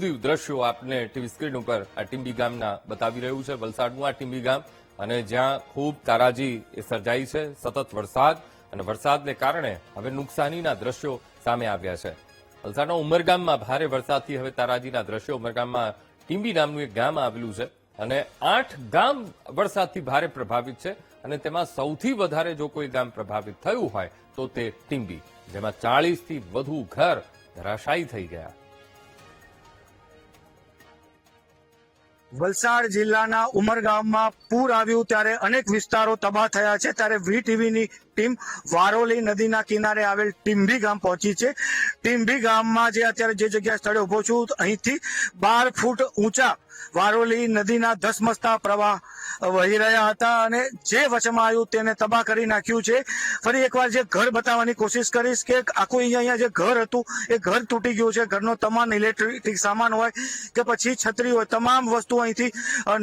અનુદીપ દ્રશ્યો આપને TV screen ઉપર આ ટીંબી ગામના બતાવી રહ્યું છે. વલસાડનું આ ટીંબી ગામ અને જ્યાં ખૂબ તારાજી એ સર્જાઈ છે. સતત વરસાદ અને વરસાદને કારણે હવે નુકસાનીના દ્રશ્યો સામે આવ્યા છે. વલસાડના ઉમરગામમાં ભારે વરસાદથી હવે તારાજીના દ્રશ્યો. ઉમરગામમાં ટીંબી નામનું એક ગામ આવેલું છે અને 8 ગામ વરસાદથી ભારે પ્રભાવિત છે અને તેમાં સૌથી વધારે જો કોઈ ગામ પ્રભાવિત થયું હોય તો તે ટીંબી, જેમાં 40થી વધુ ઘર ધરાશાયી થઈ ગયા. વલસાડ જિલ્લાના ઉમરગામમાં પૂર આવ્યું ત્યારે અનેક વિસ્તારો તબાહ થયા છે. ત્યારે વીટીવીની ટીમ વારોલી નદીના કિનારે આવેલ ટીંબી ગામ પહોંચી છે. ટીંબી ગામમાં જે અત્યારે જે જગ્યા સ્થળે ઉભો છું, અહીંથી 12 ફૂટ ઊંચા વારોલી નદીના ધસમસતા પ્રવાહ વહી રહ્યા હતા અને જે વચમાં આવ્યું તેને તબાહ કરી નાખ્યું છે. ફરી એકવાર જે ઘર બતાવવાની કોશિશ કરીશ કે આખું અહીંયા જે ઘર હતું એ ઘર તૂટી ગયું છે. ઘરનો તમામ ઇલેક્ટ્રિક સામાન હોય કે પછી છત્રી હોય, તમામ વસ્તુ અહીંથી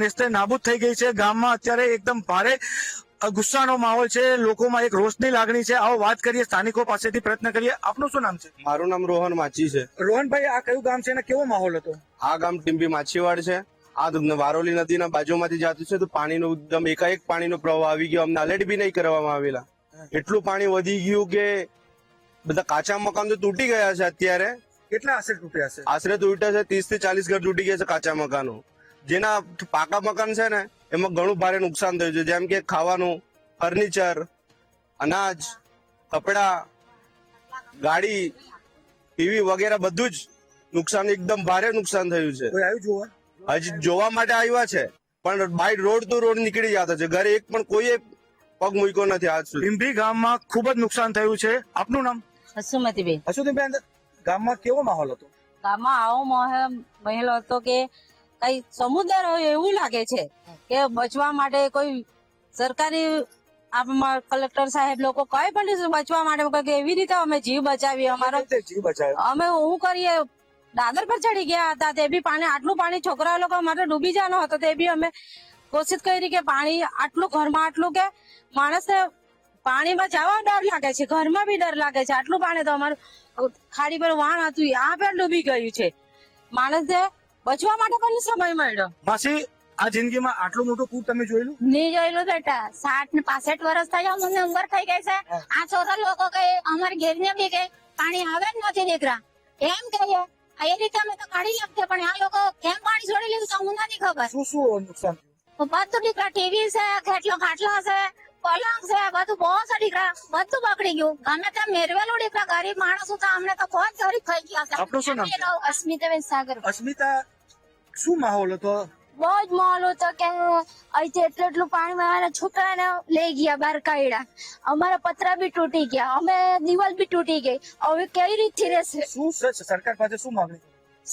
નેસ્તે નાબૂદ થઈ ગઈ છે. ગામમાં અત્યારે એકદમ ભારે ગુસ્સાનો માહોલ છે. લોકોમાં એક રોષની લાગણી છે. આવો વાત કરીએ, સ્થાનિકો પાસેથી પ્રયત્ન કરીએ. આપનું શું નામ છે? મારું નામ રોહન માછી છે. રોહનભાઈ, આ કયું ગામ છે અને કેવો માહોલ હતો? આ ગામ ટીંબી માછીવાડ છે. આ વારોલી નદીના બાજુમાંથી જતું છે તો પાણીનો એકદમ એકાએક પાણીનો પ્રવાહ આવી ગયો. અમને અલર્ટ બી નહીં કરવામાં આવેલા. એટલું પાણી વધી ગયું કે બધા કાચા મકાન તો તૂટી ગયા છે. અત્યારે કેટલા આશરે તૂટ્યા છે? આશરે તૂટ્યા છે 30 થી 40 ઘર તૂટી ગયા છે કાચા મકાનો. જેના પાકા મકાન છે ને એમાં ઘણું ભારે નુકસાન થયું છે. જેમ કે ખાવાનું, ફર્નિચર, અનાજ, કપડા, ગાડી, ટીવી વગેરે બધું જ નુકસાન, એકદમ ભારે નુકસાન થયું છે. કોઈ આવ્યું જોવા? હજી જોવા માટે આવ્યા છે પણ બાય રોડ તો રોડ નીકળી જતા છે. ઘરે એક પણ કોઈએ પગ મૂક્યો નથી આજ સુધી. ટીંબી ગામમાં ખૂબ જ નુકસાન થયું છે. આપનું નામ? હસુમતીબેન. હસુમતીબેન, ગામમાં કેવો માહોલ હતો? ગામમાં આવો મહેલ હતો કે કઈ સમુદ્ર હોય એવું લાગે છે કે બચવા માટે કોઈ સરકારી કલેક્ટર સાહેબ લોકો કઈ પણ બચવા માટે એવી રીતે અમે જીવ બચાવીએ. અમારો જીવ બચાવ્યો. અમે શું કરીએ, દાદર પર ચડી ગયા હતા તે બી પાણી, આટલું પાણી છોકરા લોકો માટે ડૂબી જવાનો હતો તે બી અમે કોશિશ કરી કે પાણી આટલું ઘરમાં આટલું કે માણસને પાણીમાં જવા ડર લાગે છે, ઘરમાં બી ડર લાગે છે. આટલું પાણી તો અમારું ખાડી પર વાણ હતું આ પણ ડૂબી ગયું છે. માણસને બચવા માટે પણ સમય મળ્યો. માસી, આ જિંદગીમાં આટલું મોટું પૂર તમે જોયેલું? નહીં જોયેલું બેટા. 60 ને 65 વર્ષ થયા, મને ઉંમર થઈ ગઈ છે. આ છોકરા લોકો કે અમારી ઘેરને બી કે પાણી આવે જ નથી દીકરા એમ કહીએ. એ રીતે અમે તો કાઢી નાખીએ પણ આ લોકો કેમ પાણી છોડી લીધું તો મને નથી ખબર. શું નુકસાન? બધું દીકરા ટીવી છે, ખાટલા છે, પલંગ છે, બધું બહુ છે દીકરા, બધું બગડી ગયું. અમે ત્યાં મેરવેલું દીકરા, ગરીબ માણસ હતા, અમને તો કોઈ ગરીબ થઈ ગયા છે. આપનું શું નામ છે? અસ્મિતાબેન સાગર. અસ્મિતા, શું માહોલ હતો? બહુ જ માહોલ હતો કે અહીંથી એટલું પાણી મારા છોકરાને લઈ ગયા, બહાર કાઢ્યા. અમારા પતરા બી તૂટી ગયા, અમે દિવાલ બી તૂટી ગઈ. હવે કઈ રીતથી રહેશે? શું સરકાર પાસે શું માંગણી?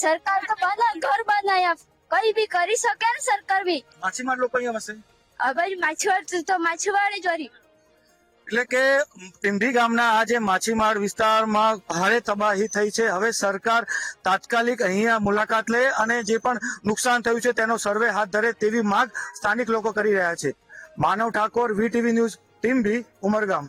સરકાર તો બધા ઘર બનાવ્યા, કઈ બી કરી શકે ને સરકાર બી. માછીમાર લોકો અહીંયા વસે? હવે માછીવાડ તો માછીવાડ જ વળી. એટલે કે ટીંબી ગામના આ જે માછીમાર વિસ્તારમાં ભારે તબાહી થઈ છે. હવે સરકાર તાત્કાલિક અહીંયા મુલાકાત લે અને જે પણ નુકસાન થયું છે તેનો સર્વે હાથ ધરે તેવી માંગ સ્થાનિક લોકો કરી રહ્યા છે. માનવ ઠાકોર, વીટીવી ન્યૂઝ, ટીંબી, ઉમરગામ.